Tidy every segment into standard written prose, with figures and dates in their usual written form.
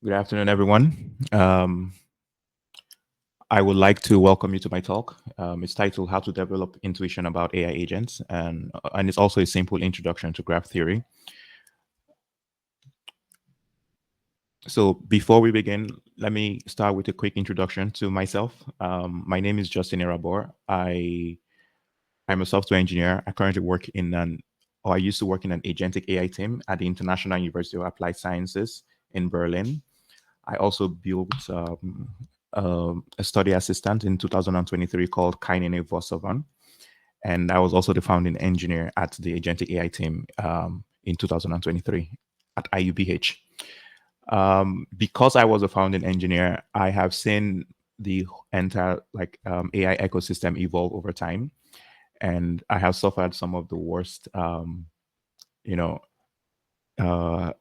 Good afternoon, everyone. I would like to welcome you to my talk. It's titled How to Develop Intuition About AI Agents, and it's also a simple introduction to graph theory. So before we begin, let me start with a quick introduction to myself. My name is Justin Irabor. I'm a software engineer. I currently work I used to work in an agentic AI team at the International University of Applied Sciences in Berlin. I also built a study assistant in 2023 called Kainene Vossovan. And I was also the founding engineer at the agentic AI team in 2023 at IUBH. Because I was a founding engineer, I have seen the entire AI ecosystem evolve over time, and I have suffered some of the worst, you know, uh,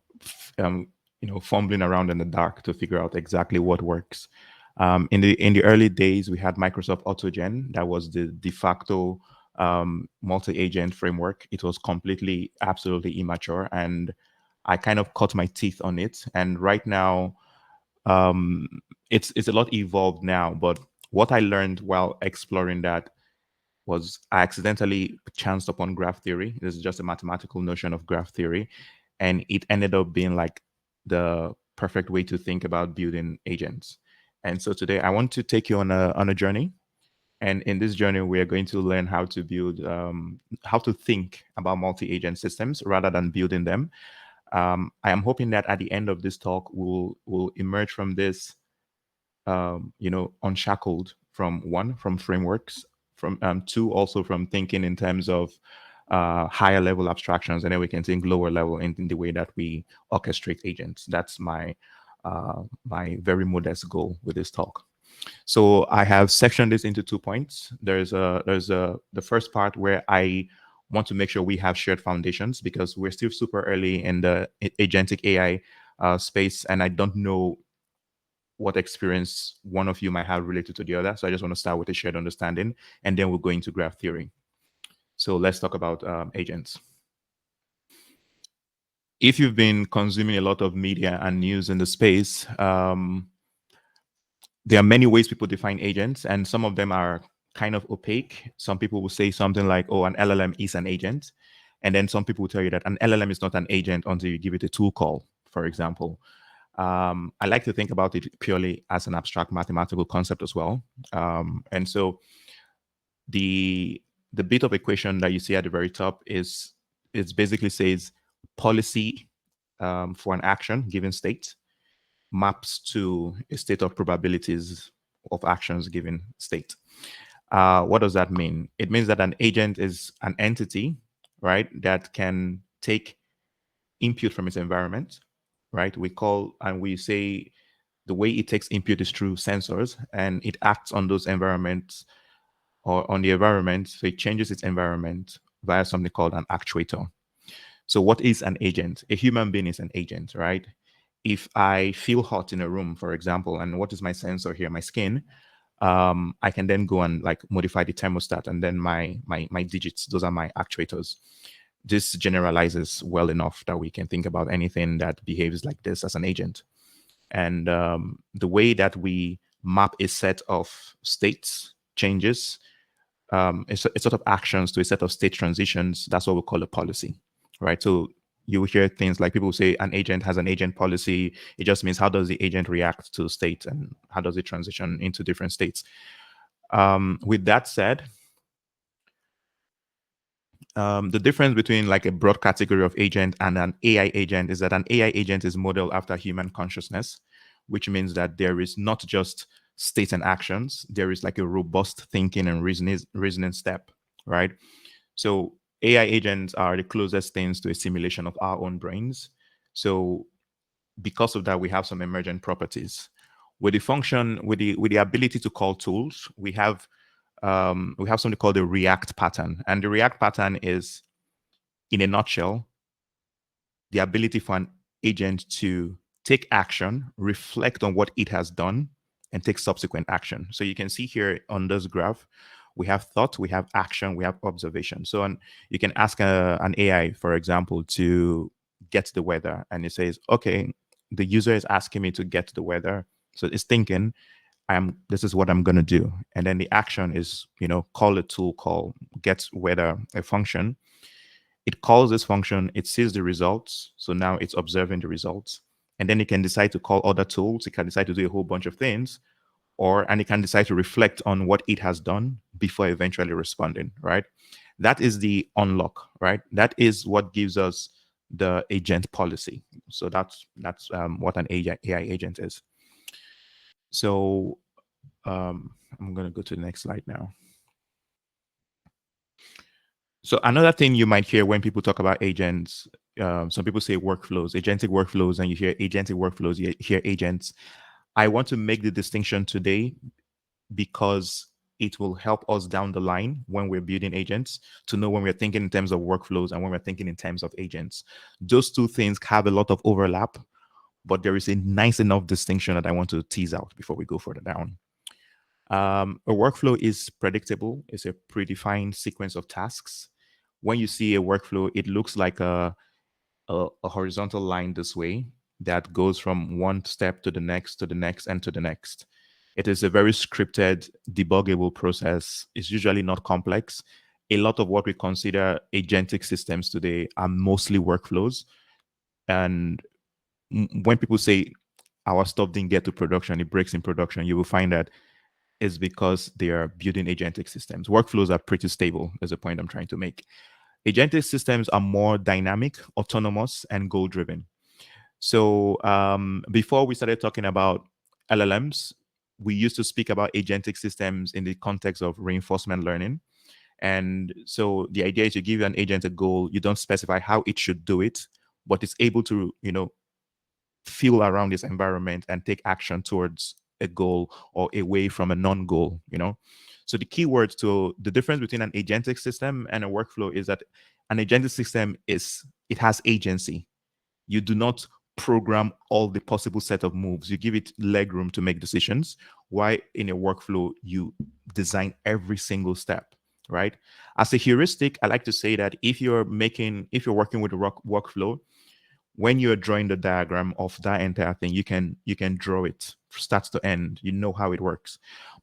fumbling around in the dark to figure out exactly what works. In the early days, we had Microsoft AutoGen. That was the de facto multi-agent framework. It was completely, absolutely immature, and I kind of cut my teeth on it. And right now, it's a lot evolved now. But what I learned while exploring that was I accidentally chanced upon graph theory. This is just a mathematical notion of graph theory, and it ended up being like the perfect way to think about building agents. And so today I want to take you on a journey. And in this journey, we are going to learn how to build, how to think about multi-agent systems rather than building them. I am hoping that at the end of this talk, we'll emerge from this, unshackled from frameworks, from two, also from thinking in terms of higher level abstractions, and then we can think lower level in the way that we orchestrate agents. That's my very modest goal with this talk. So I have sectioned this into 2 points. The first part where I want to make sure we have shared foundations, because we're still super early in the agentic AI space, and I don't know what experience one of you might have related to the other. So I just want to start with a shared understanding, and then we'll go into graph theory. So let's talk about agents. If you've been consuming a lot of media and news in the space, there are many ways people define agents, and some of them are kind of opaque. Some people will say something like, oh, an LLM is an agent. And then some people will tell you that an LLM is not an agent until you give it a tool call, for example. I like to think about it purely as an abstract mathematical concept as well. And so the bit of equation that you see at the very top is it basically says policy for an action given state maps to a state of probabilities of actions given state. What does that mean? It means that an agent is an entity, right, that can take input from its environment, right? We say the way it takes input is through sensors, and it acts on those environments or on the environment. So it changes its environment via something called an actuator. So what is an agent? A human being is an agent, right? If I feel hot in a room, for example, and what is my sensor here? My skin. I can then go and like modify the thermostat, and then my digits, those are my actuators. This generalizes well enough that we can think about anything that behaves like this as an agent. And the way that we map a set of states changes, a sort of actions to a set of state transitions, that's what we call a policy, right? So you will hear things like people say an agent has an agent policy. It just means how does the agent react to state and how does it transition into different states. With that said, the difference between like a broad category of agent and an AI agent is that an AI agent is modeled after human consciousness, which means that there is not just states and actions, there is like a robust thinking and reasoning step, right? So AI agents are the closest things to a simulation of our own brains. So because of that, we have some emergent properties. With the function, with the ability to call tools, we have something called the react pattern. And the react pattern is, in a nutshell, the ability for an agent to take action, reflect on what it has done, and take subsequent action. So you can see here on this graph, we have thought, we have action, we have observation. So you can ask an AI, for example, to get the weather, and it says, okay, the user is asking me to get the weather. So it's thinking, this is what I'm going to do. And then the action is, call a tool call, get weather, a function. It calls this function, it sees the results. So now it's observing the results. And then it can decide to call other tools. It can decide to do a whole bunch of things, and it can decide to reflect on what it has done before eventually responding, right? That is the unlock, right? That is what gives us the agent policy. So that's what an AI agent is. So I'm going to go to the next slide now. So another thing you might hear when people talk about agents, some people say workflows, agentic workflows, and you hear agentic workflows, you hear agents. I want to make the distinction today because it will help us down the line when we're building agents to know when we're thinking in terms of workflows and when we're thinking in terms of agents. Those two things have a lot of overlap, but there is a nice enough distinction that I want to tease out before we go further down. A workflow is predictable. It's a predefined sequence of tasks. When you see a workflow, it looks like a horizontal line this way that goes from one step to the next, to the next, and to the next. It is a very scripted, debuggable process. It's usually not complex. A lot of what we consider agentic systems today are mostly workflows. And when people say our stuff didn't get to production, it breaks in production, you will find that it's because they are building agentic systems. Workflows are pretty stable, is the point I'm trying to make. Agentic systems are more dynamic, autonomous, and goal-driven. So before we started talking about LLMs, we used to speak about agentic systems in the context of reinforcement learning. And so the idea is you give an agent a goal, you don't specify how it should do it, but it's able to, feel around this environment and take action towards a goal or away from a non-goal, So the key word to the difference between an agentic system and a workflow is that an agentic system it has agency. You do not program all the possible set of moves. You give it leg room to make decisions. Why in a workflow, you design every single step, right? As a heuristic, I like to say that if you're working with a workflow, when you're drawing the diagram of that entire thing, you can draw it start to end. You know how it works.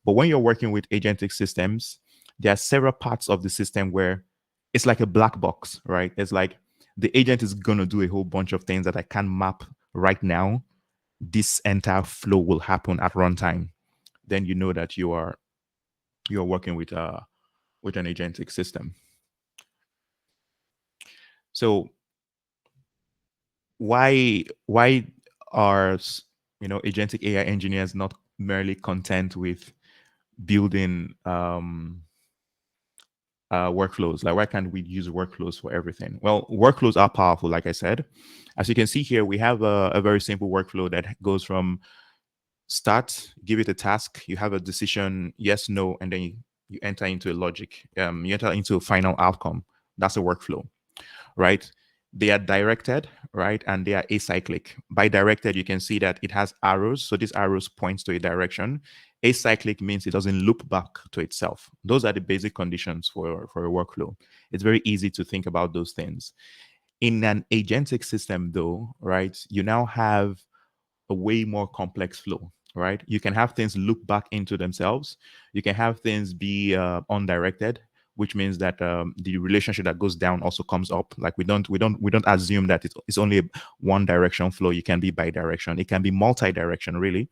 But when you're working with agentic systems, there are several parts of the system where it's like a black box, right? It's like the agent is going to do a whole bunch of things that I can't map right now. This entire flow will happen at runtime. Then you know that you are working with an agentic system. So why are agentic AI engineers not merely content with building workflows? Like, why can't we use workflows for everything? Well, workflows are powerful, like I said. As you can see here, we have a very simple workflow that goes from start, give it a task, you have a decision, yes, no, and then you enter into a logic, you enter into a final outcome. That's a workflow, right? They are directed, right? And they are acyclic. By directed, you can see that it has arrows. So these arrows point to a direction. Acyclic means it doesn't loop back to itself. Those are the basic conditions for a workflow. It's very easy to think about those things. In an agentic system, though, right, you now have a way more complex flow, right? You can have things loop back into themselves. You can have things be undirected, which means that the relationship that goes down also comes up. Like we don't assume that it's only a one direction flow. You can be bi-direction. It can be multi-direction, really,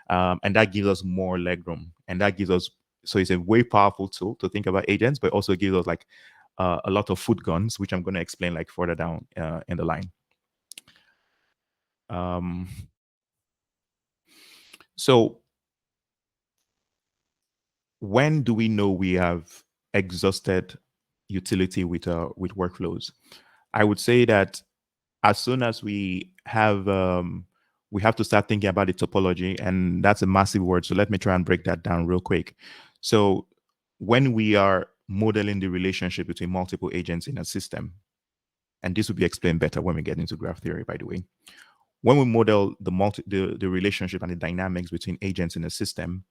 and that gives us more leg room. And that gives us, so it's a way powerful tool to think about agents, but also gives us like a lot of foot guns, which I'm going to explain like further down in the line. So when do we know we have exhausted utility with workflows? I would say that as soon as we have to start thinking about the topology, and that's a massive word. So let me try and break that down real quick. So when we are modeling the relationship between multiple agents in a system, and this will be explained better when we get into graph theory, by the way. When we model the relationship and the dynamics between agents in a system,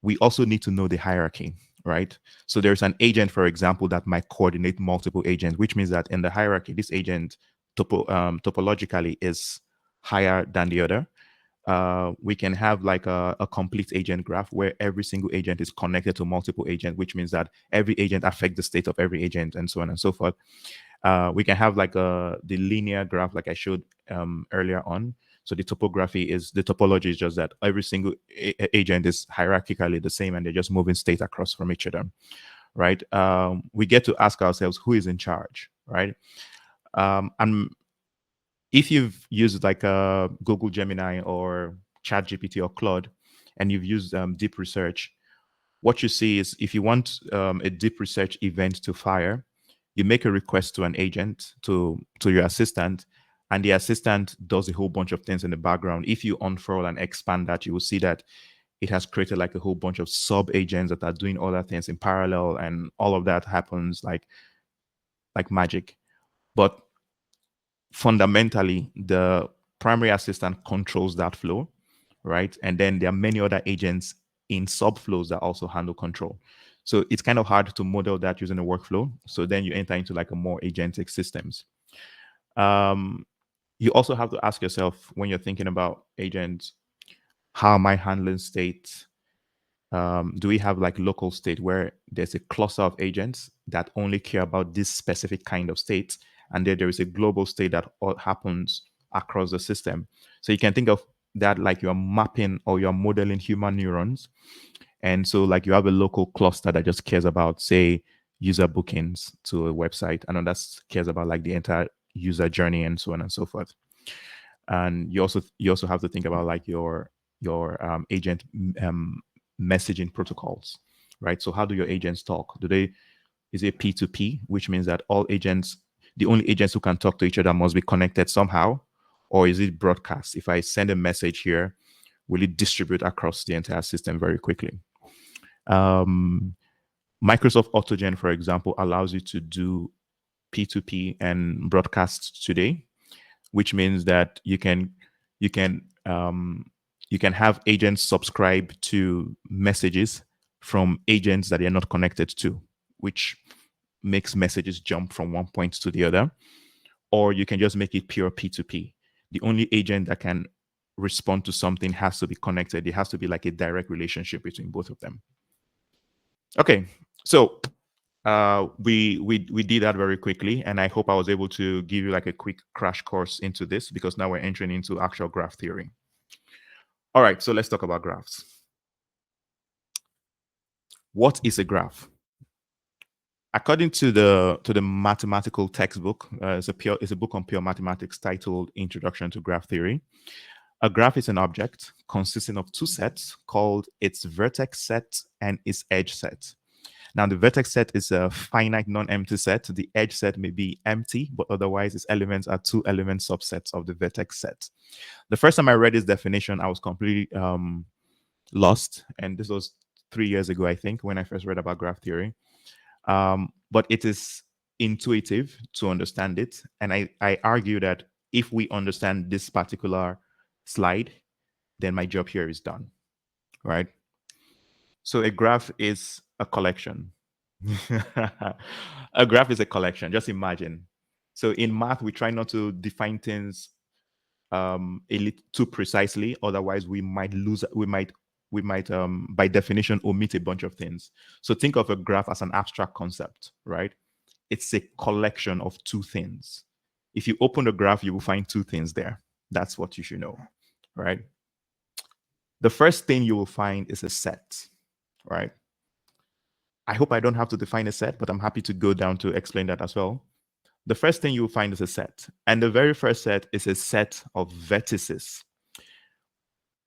we also need to know the hierarchy, right? So there's an agent, for example, that might coordinate multiple agents, which means that in the hierarchy, this agent topologically is higher than the other. We can have like a complete agent graph where every single agent is connected to multiple agents, which means that every agent affects the state of every agent and so on and so forth. We can have like the linear graph like I showed earlier on. So the topology is just that every single agent is hierarchically the same and they're just moving state across from each other, right? We get to ask ourselves who is in charge, right? And if you've used like a Google Gemini or ChatGPT or Claude, and you've used deep research, what you see is if you want a deep research event to fire, you make a request to an agent, to your assistant, and the assistant does a whole bunch of things in the background. If you unfurl and expand that, you will see that it has created like a whole bunch of sub agents that are doing other things in parallel, and all of that happens like magic. But fundamentally, the primary assistant controls that flow, right? And then there are many other agents in subflows that also handle control. So it's kind of hard to model that using a workflow. So then you enter into like a more agentic systems. You also have to ask yourself when you're thinking about agents, how am I handling state? Do we have like local state where there's a cluster of agents that only care about this specific kind of state, and then there is a global state that all happens across the system? So you can think of that like you're mapping or you're modeling human neurons, and so like you have a local cluster that just cares about, say, user bookings to a website, and that cares about like the entire user journey and so on and so forth. And you also have to think about like your agent messaging protocols, right? So how do your agents talk? Is it P2P, which means that the only agents who can talk to each other must be connected somehow? Or is it broadcast? If I send a message here, will it distribute across the entire system very quickly? Microsoft Autogen, for example, allows you to do P2P and broadcast today, which means that you can have agents subscribe to messages from agents that they're not connected to, which makes messages jump from one point to the other. Or you can just make it pure P2P. The only agent that can respond to something has to be connected. It has to be like a direct relationship between both of them. Okay, so we did that very quickly, and I hope I was able to give you like a quick crash course into this, because now we're entering into actual graph theory. All right, so let's talk about graphs. What is a graph? According to the mathematical textbook, it's a book on pure mathematics titled Introduction to Graph Theory. A graph is an object consisting of two sets called its vertex set and its edge set. Now, the vertex set is a finite non-empty set. The edge set may be empty, but otherwise its elements are two element subsets of the vertex set. The first time I read this definition, I was completely lost. And this was 3 years ago, I think, when I first read about graph theory. But it is intuitive to understand it. And I argue that if we understand this particular slide, then my job here is done, right? So a graph is a collection. A graph is a collection. Just imagine. So in math, we try not to define things a little too precisely. Otherwise, we might by definition omit a bunch of things. So think of a graph as an abstract concept, right? It's a collection of two things. If you open the graph, you will find two things there. That's what you should know, right? The first thing you will find is a set, right? I hope I don't have to define a set, but I'm happy to go down to explain that as well. The first thing you will find is a set. And the very first set is a set of vertices.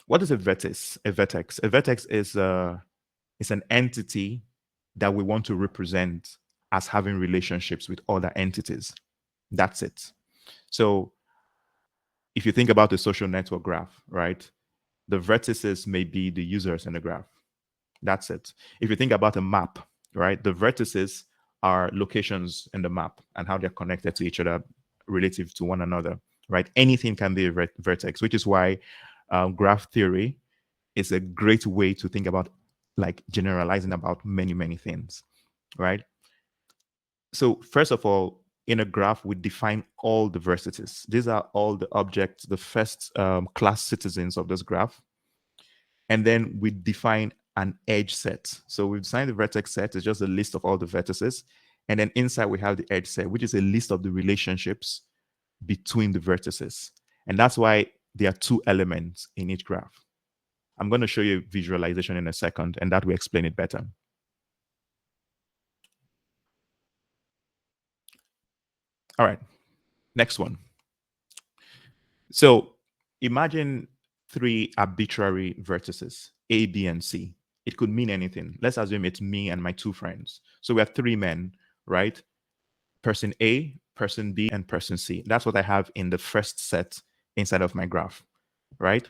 What is a vertex? A vertex. A vertex is an entity that we want to represent as having relationships with other entities. That's it. So if you think about the social network graph, right? The vertices may be the users in the graph. That's it. If you think about a map, right? The vertices are locations in the map and how they're connected to each other relative to one another, right? Anything can be a vertex, which is why graph theory is a great way to think about like generalizing about many, many things, right? So first of all, in a graph, we define all the vertices. These are all the objects, the first class citizens of this graph. And then we define an edge set. So we've defined the vertex set. It's just a list of all the vertices. And then inside we have the edge set, which is a list of the relationships between the vertices. And that's why there are two elements in each graph. I'm going to show you a visualization in a second, and that will explain it better. All right, next one. So imagine three arbitrary vertices, A, B, and C. It could mean anything. Let's assume it's me and my two friends. So we have three men, right? Person A, person B, and person C. That's what I have in the first set inside of my graph, right?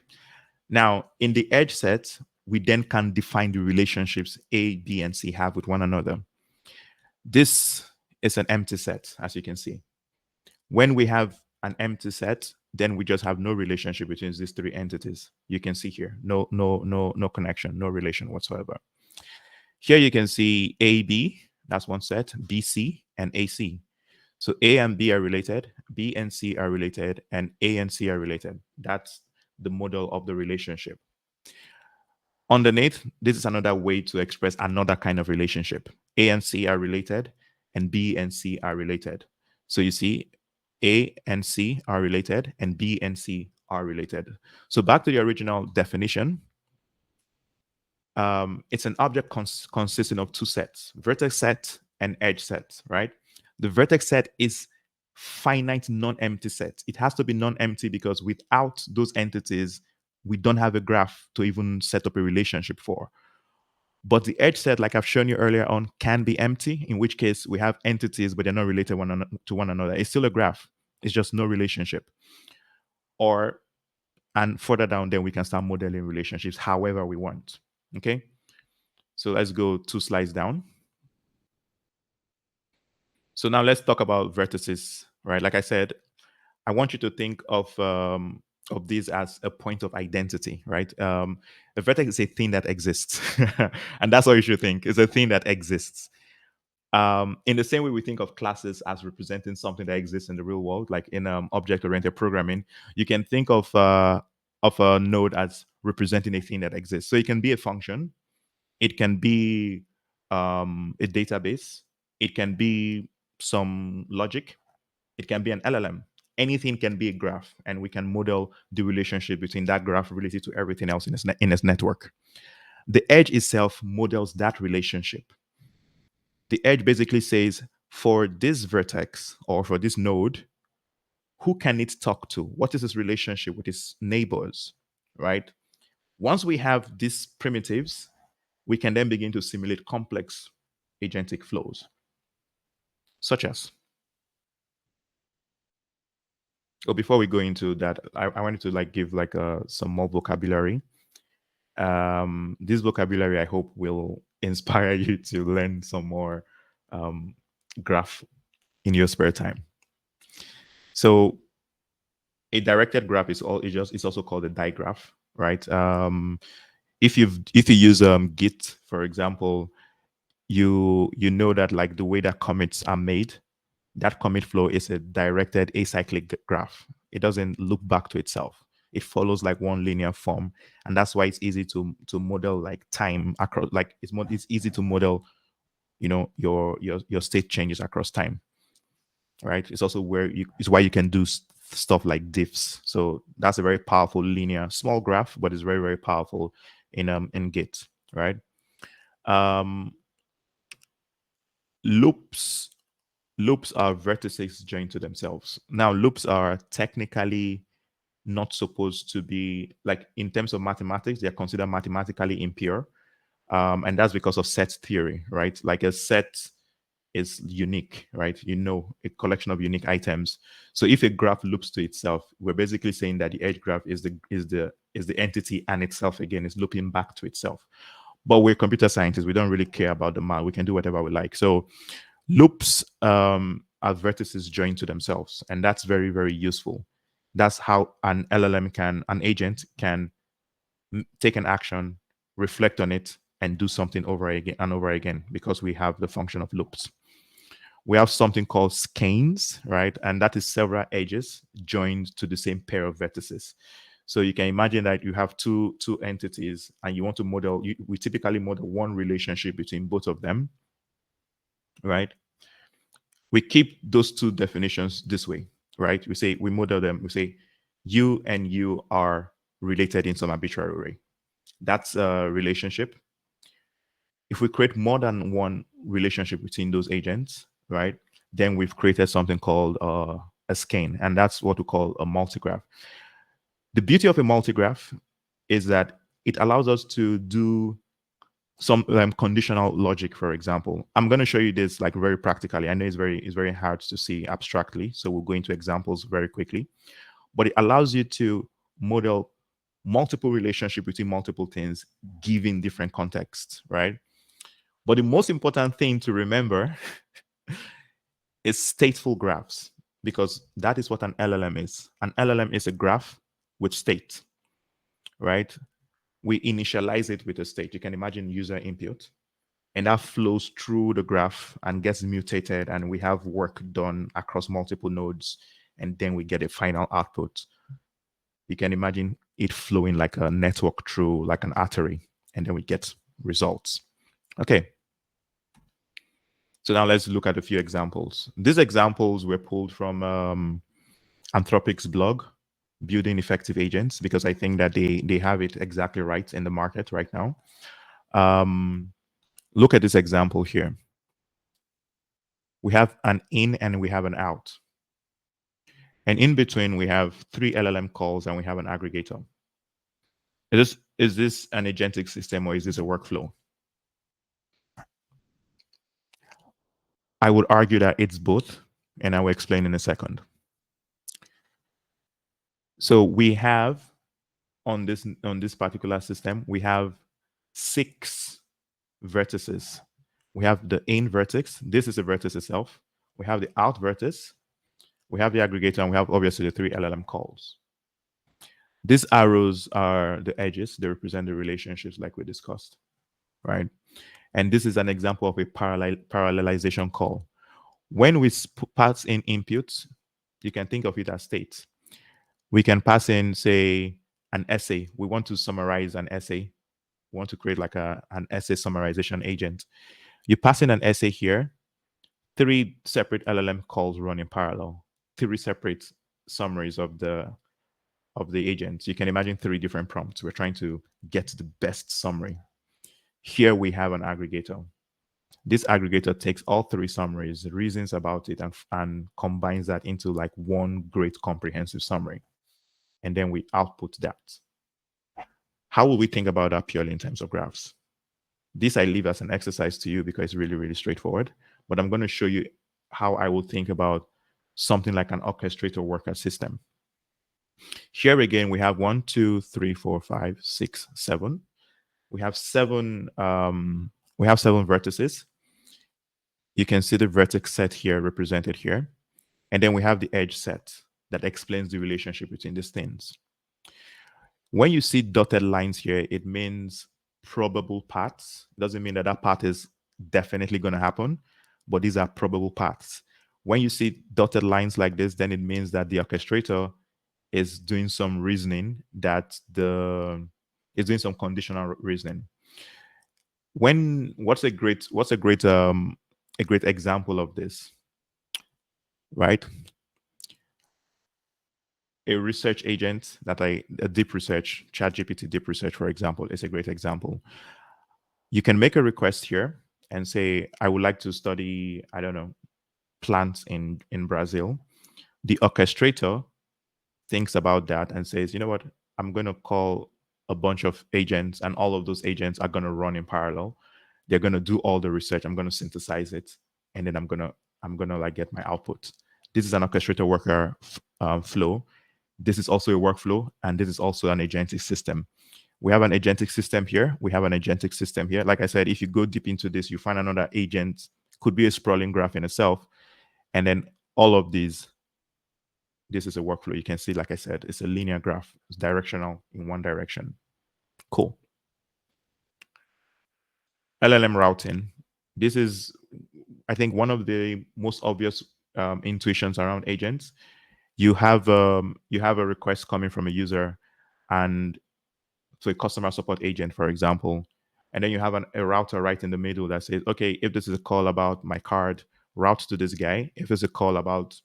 Now, in the edge set, we then can define the relationships A, B, and C have with one another. This is an empty set, as you can see. When we have an empty set, then we just have no relationship between these three entities. You can see here, no connection, no relation whatsoever. Here you can see AB, that's one set, BC, and AC. So A and B are related, B and C are related, and A and C are related. That's the model of the relationship. Underneath, this is another way to express another kind of relationship. A and C are related, and B and C are related. So you see, A and C are related, and B and C are related. So back to the original definition, it's an object consisting of two sets, vertex set and edge set, right? The vertex set is finite non-empty set. It has to be non-empty because without those entities, we don't have a graph to even set up a relationship for. But the edge set, like I've shown you earlier on, can be empty, in which case we have entities, but they're not related to one another. It's still a graph. It's just no relationship. And further down, then we can start modeling relationships however we want. Okay. So let's go 2 slides down. So now let's talk about vertices, right? Like I said, I want you to think of these as a point of identity, right? A vertex is a thing that exists, and that's what you should think. It's a thing that exists. In the same way we think of classes as representing something that exists in the real world, like in object-oriented programming, you can think of a node as representing a thing that exists. So it can be a function, it can be a database, it can be some logic, it can be an LLM. Anything can be a graph, and we can model the relationship between that graph related to everything else in its network. The edge itself models that relationship. The edge basically says, for this vertex or for this node, who can it talk to? What is its relationship with its neighbors, right? Once we have these primitives, we can then begin to simulate complex agentic flows, such as. Oh, before we go into that, I wanted to give some more vocabulary. This vocabulary, I hope, will inspire you to learn some more graph in your spare time. So a directed graph is also called a digraph, right? If you use Git, for example, you know that like the way that commits are made, that commit flow is a directed acyclic graph. It doesn't look back to itself. It follows like one linear form, and that's why it's easy to model like time across. Like it's easy to model, your state changes across time, right? It's also it's why you can do stuff like diffs. So that's a very powerful linear small graph, but it's very, very powerful in Git, right? Loops are vertices joined to themselves. Now, loops are technically not supposed to be, like, in terms of mathematics, they're considered mathematically impure. And that's because of set theory, right? Like a set is unique, right? A collection of unique items. So if a graph loops to itself, we're basically saying that the edge graph is the entity, and itself again is looping back to itself. But we're computer scientists. We don't really care about the math. We can do whatever we like. So loops are vertices joined to themselves, and that's very, very useful. That's how an agent can take an action, reflect on it, and do something over again and over again, because we have the function of loops. We have something called skeins, right? And that is several edges joined to the same pair of vertices. So you can imagine that you have two entities and you want to model, we typically model one relationship between both of them, right? We keep those two definitions this way, right? We model them, we say you and you are related in some arbitrary array. That's a relationship. If we create more than one relationship between those agents, right, then we've created something called a skein, and that's what we call a multigraph. The beauty of a multigraph is that it allows us to do some conditional logic. For example, I'm going to show you this like very practically. I know it's very hard to see abstractly, so we'll go into examples very quickly. But it allows you to model multiple relationship between multiple things given different contexts, right? But the most important thing to remember is stateful graphs, because that is what an LLM is. An LLM is a graph with state, right? We initialize it with a state. You can imagine user input, and that flows through the graph and gets mutated, and we have work done across multiple nodes, and then we get a final output. You can imagine it flowing like a network through like an artery, and then we get results. Okay. So now let's look at a few examples. These examples were pulled from Anthropic's blog, Building Effective Agents, because I think that they have it exactly right in the market right now. Look at this example here. We have an in and we have an out. And in between, we have 3 LLM calls and we have an aggregator. Is this an agentic system or is this a workflow? I would argue that it's both, and I will explain in a second. So we have on this particular system, we have 6 vertices. We have the in vertex. This is the vertex itself. We have the out vertex. We have the aggregator, and we have obviously the 3 LLM calls. These arrows are the edges. They represent the relationships like we discussed, right? And this is an example of a parallelization call. When we pass in inputs, you can think of it as states. We can pass in, say, an essay. We want to summarize an essay. We want to create like an essay summarization agent. You pass in an essay here, 3 separate LLM calls run in parallel, 3 separate summaries of the agents. You can imagine 3 different prompts. We're trying to get the best summary. Here we have an aggregator. This aggregator takes all 3 summaries, reasons about it, and combines that into like one great comprehensive summary. And then we output that. How will we think about that purely in terms of graphs? This I leave as an exercise to you because it's really, really straightforward. But I'm going to show you how I would think about something like an orchestrator worker system. Here again, we have 1, 2, 3, 4, 5, 6, 7. We have 7 vertices. You can see the vertex set here represented here. And then we have the edge set that explains the relationship between these things. When you see dotted lines here, it means probable paths. It doesn't mean that that path is definitely going to happen, but these are probable paths. When you see dotted lines like this, then it means that the orchestrator is doing some reasoning, that is doing some conditional reasoning. What's a great example of this, right? A research agent a deep research, ChatGPT deep research, for example, is a great example. You can make a request here and say, I would like to study, I don't know, plants in Brazil. The orchestrator thinks about that and says, you know what, I'm going to call a bunch of agents, and all of those agents are going to run in parallel. They're going to do all the research. I'm going to synthesize it, and then I'm going to like get my output. This is an orchestrator worker flow. This is also a workflow, and this is also an agentic system. We have an agentic system here. We have an agentic system here. Like I said, if you go deep into this, you find another agent, could be a sprawling graph in itself. And then all of these, this is a workflow. You can see, like I said, it's a linear graph. It's directional in one direction. Cool. LLM routing. This is I think one of the most obvious intuitions around agents, you have a request coming from a user, and to a customer support agent, for example, and then you have a router right in the middle that says, okay, if this is a call about my card, route to this guy. If it's a call about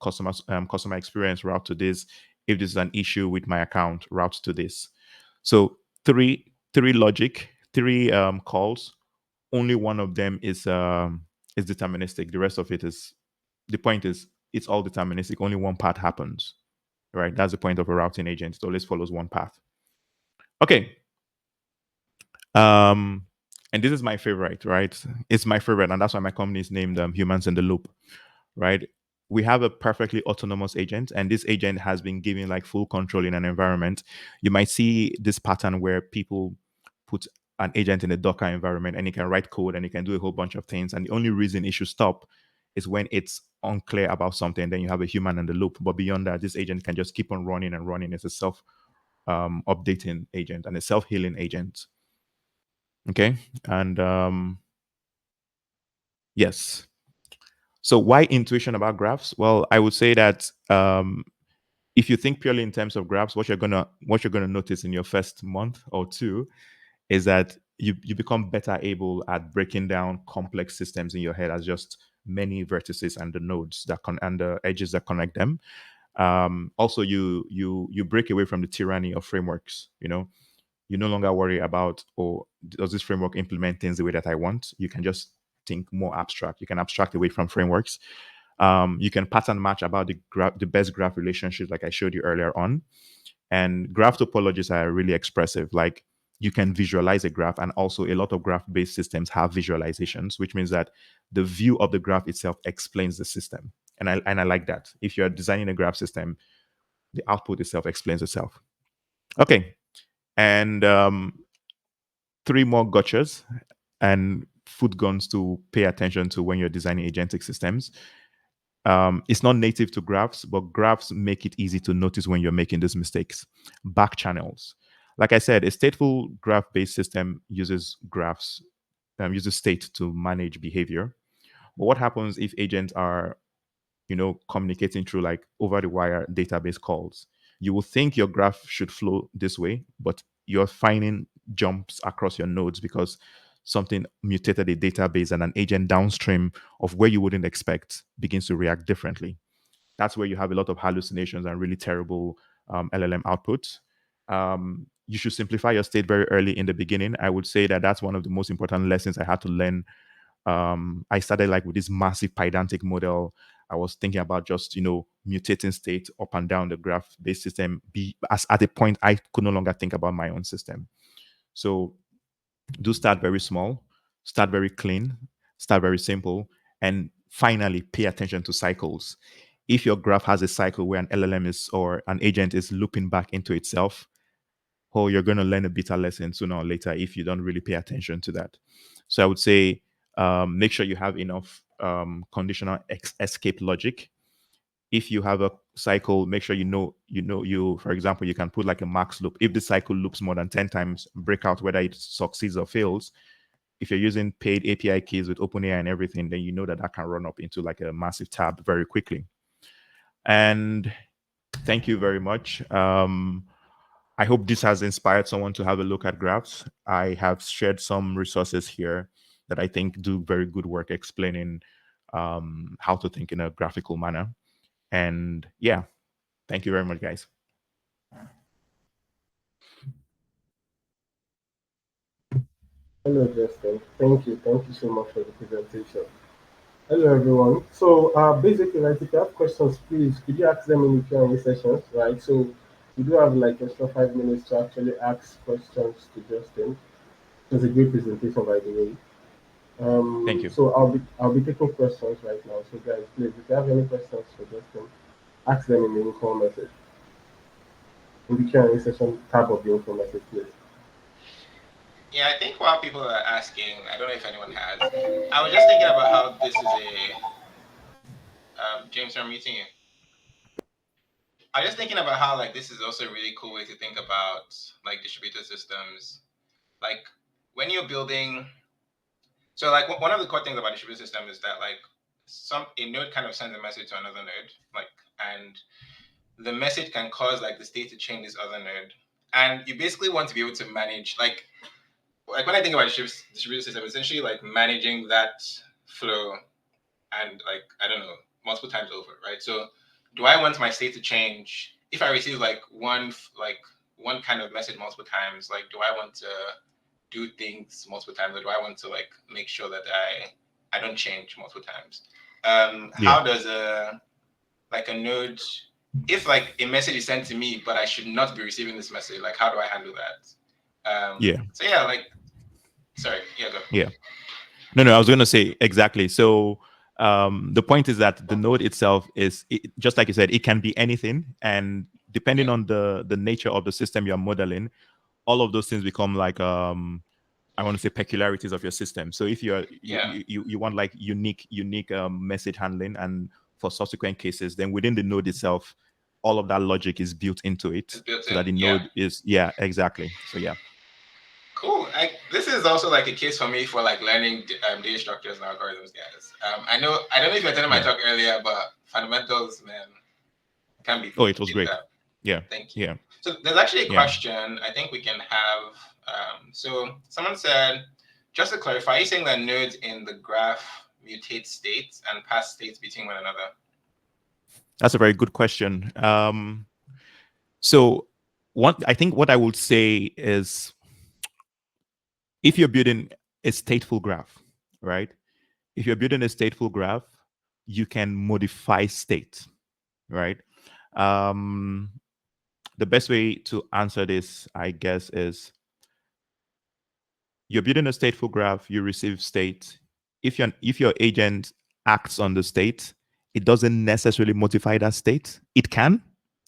customer experience, route to this. If this is an issue with my account, route to this. So three logic, three calls. Only one of them is deterministic. The rest of it is, the point is, it's all deterministic. Only one part happens, right? That's the point of a routing agent. It always follows one path. Okay. Um, and this is my favorite, right? It's my favorite, and that's why my company is named Humans in the Loop, right? We have a perfectly autonomous agent, and this agent has been given like full control in an environment. You might see this pattern where people put an agent in a Docker environment, and it can write code and it can do a whole bunch of things. And the only reason it should stop is when it's unclear about something. Then you have a human in the loop. But beyond that, this agent can just keep on running and running. It's a self updating agent and a self healing agent. Okay. And yes. So why intuition about graphs? Well, I would say that if you think purely in terms of graphs, what you're gonna notice in your first month or two is that you become better able at breaking down complex systems in your head as just many vertices and the nodes and the edges that connect them. Also, you break away from the tyranny of frameworks. You no longer worry about, oh, does this framework implement things the way that I want? You can just think more abstract. You can abstract away from frameworks. You can pattern match about the best graph relationships, like I showed you earlier on. And graph topologies are really expressive. Like, you can visualize a graph, and also a lot of graph-based systems have visualizations, which means that the view of the graph itself explains the system. And I like that. If you're designing a graph system, the output itself explains itself. Okay, and three more gotchas and foot guns to pay attention to when you're designing agentic systems. It's not native to graphs, but graphs make it easy to notice when you're making these mistakes. Back channels. Like I said, a stateful graph-based system uses graphs, uses state to manage behavior. But what happens if agents are, communicating through like over the wire database calls? You will think your graph should flow this way, but you're finding jumps across your nodes because something mutated a database, and an agent downstream of where you wouldn't expect begins to react differently. That's where you have a lot of hallucinations and really terrible LLM outputs. You should simplify your state very early in the beginning. I would say that that's one of the most important lessons I had to learn. I started like with this massive pedantic model. I was thinking about just mutating state up and down the graph based system. Be as at a point I could no longer think about my own system. So do start very small, start very clean, start very simple, and finally pay attention to cycles. If your graph has a cycle where an LLM is or an agent is looping back into itself, oh, you're going to learn a bitter lesson sooner or later if you don't really pay attention to that. So I would say make sure you have enough conditional escape logic. If you have a cycle, make sure for example, you can put like a max loop. If the cycle loops more than 10 times, break out whether it succeeds or fails. If you're using paid API keys with OpenAI and everything, then you know that can run up into like a massive tab very quickly. And thank you very much. I hope this has inspired someone to have a look at graphs. I have shared some resources here that I think do very good work explaining how to think in a graphical manner. And yeah, thank you very much, guys. Hello, Justin. Thank you. Thank you so much for the presentation. Hello, everyone. So, basically, like, if you have questions, please could you ask them in the Q&A sessions, right? So, we do have like extra 5 minutes to actually ask questions to Justin. It was a great presentation, by the way. Thank you. So I'll be taking questions right now. So, guys, please, if you have any questions for Justin, ask them in the info message, in the Q&A session tab of the info message, please. Yeah, I think while people are asking, I don't know if anyone has. I was just thinking about how this is a James, I'm meeting you. I was just thinking about how like this is also a really cool way to think about like distributed systems. Like when you're building, So like one of the core things about the distributed system is that like a node kind of sends a message to another node, like, and the message can cause like the state to change this other node. And you basically want to be able to manage like when I think about distributed system, essentially like managing that flow and like, I don't know, multiple times over, right? So do I want my state to change if I receive like one kind of message multiple times? Like, do I want to do things multiple times, or do I want to like make sure that I don't change multiple times? How does a node, if like a message is sent to me but I should not be receiving this message, like how do I handle that? So yeah, like, sorry, yeah, go. Yeah. No, I was going to say exactly. So the point is that the node itself is, just like you said, it can be anything, and depending on the nature of the system you're modeling, all of those things become like I want to say peculiarities of your system. So if you want like unique message handling, and for subsequent cases, then within the node itself, all of that logic is built into it, so that the node is exactly. So yeah. Cool. This is also like a case for me for like learning data structures and algorithms, guys. I don't know if you attended my talk earlier, but fundamentals, man, can be. Oh, it was great. Yeah. Thank you. Yeah. So there's actually a question I think we can have. So someone said, just to clarify, are you saying that nodes in the graph mutate states and pass states between one another? That's a very good question. So I think what I would say is, if you're building a stateful graph, right? If you're building a stateful graph, you can modify state, right? The best way to answer this, I guess, is you're building a stateful graph, you receive state. If your agent acts on the state, it doesn't necessarily modify that state. It can.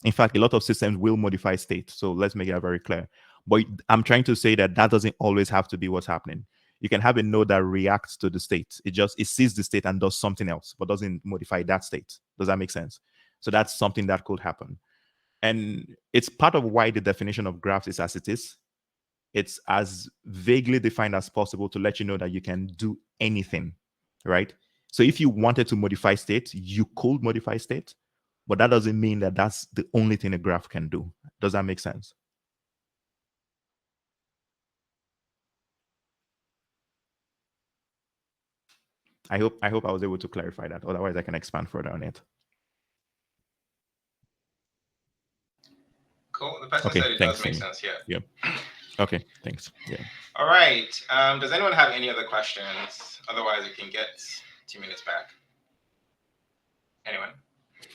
In fact, a lot of systems will modify state. So let's make that very clear. But I'm trying to say that doesn't always have to be what's happening. You can have a node that reacts to the state. It sees the state and does something else, but doesn't modify that state. Does that make sense? So that's something that could happen. And it's part of why the definition of graphs is as it is. It's as vaguely defined as possible to let you know that you can do anything, right? So if you wanted to modify state, you could modify state, but that doesn't mean that that's the only thing a graph can do. Does that make sense? I hope I was able to clarify that. Otherwise, I can expand further on it. Cool. The person said it does make sense. Yeah. Okay. Thanks. Yeah. All right. Does anyone have any other questions? Otherwise, we can get 2 minutes back. Anyone?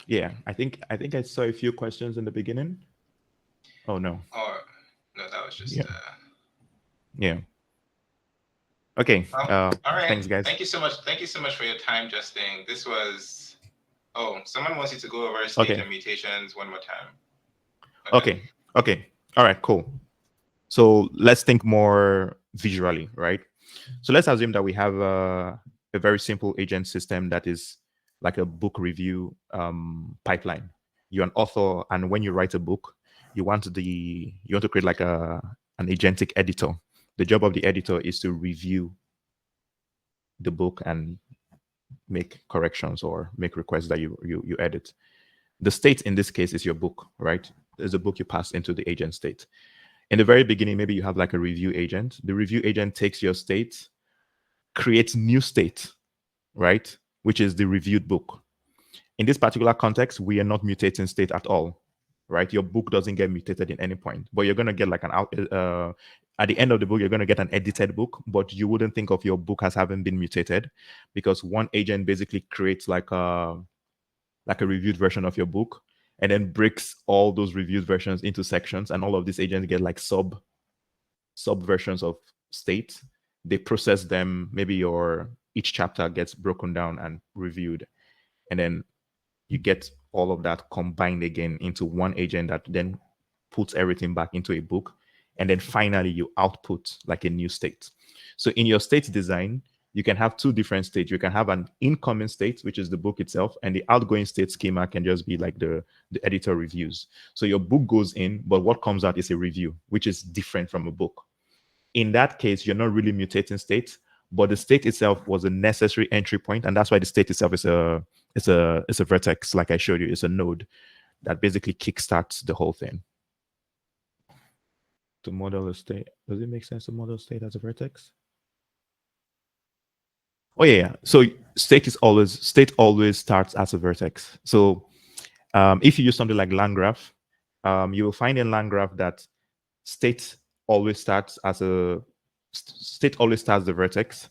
Yeah. I think I saw a few questions in the beginning. Oh no. Oh no, that was just. Yeah. Okay. All right. Thanks, guys. Thank you so much. Thank you so much for your time, Justin. This was. Oh, someone wants you to go over state and mutations one more time. Okay. All right. Cool. So let's think more visually, right? So let's assume that we have a very simple agent system that is like a book review pipeline. You're an author, and when you write a book, you want to create like an agentic editor. The job of the editor is to review the book and make corrections or make requests that you edit. The state in this case is your book, right? There's a book you pass into the agent state. In the very beginning, maybe you have like a review agent. The review agent takes your state, creates new state, right? Which is the reviewed book. In this particular context, we are not mutating state at all, right? Your book doesn't get mutated in any point, but you're going to get like at the end of the book, you're going to get an edited book, but you wouldn't think of your book as having been mutated, because one agent basically creates like a reviewed version of your book, and then breaks all those reviewed versions into sections, and all of these agents get like sub versions of state. They process them. Maybe each chapter gets broken down and reviewed, and then you get all of that combined again into one agent that then puts everything back into a book, and then finally you output like a new state. So in your state design, you can have two different states. You can have an incoming state, which is the book itself, and the outgoing state schema can just be like the editor reviews. So your book goes in, but what comes out is a review, which is different from a book. In that case, you're not really mutating states, but the state itself was a necessary entry point, and that's why the state itself is a vertex, like I showed you. It's a node that basically kickstarts the whole thing. To model a state, does it make sense to model state as a vertex? Oh yeah. So state always starts as a vertex. So if you use something like LangGraph, you will find in LangGraph that state always starts the vertex.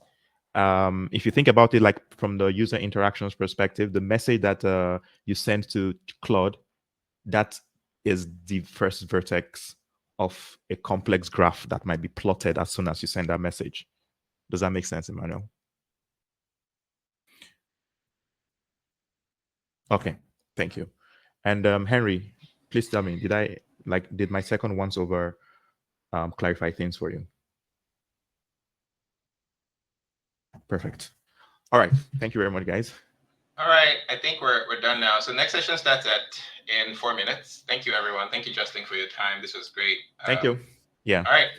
If you think about it, like from the user interactions perspective, the message that you send to Claude, that is the first vertex of a complex graph that might be plotted as soon as you send that message. Does that make sense, Emmanuel? Okay, thank you. And Henry, please tell me, did my second once over clarify things for you? Perfect. All right. Thank you very much, guys. All right. I think we're done now. So next session starts in 4 minutes. Thank you, everyone. Thank you, Justin, for your time. This was great. Thank you. Yeah. All right.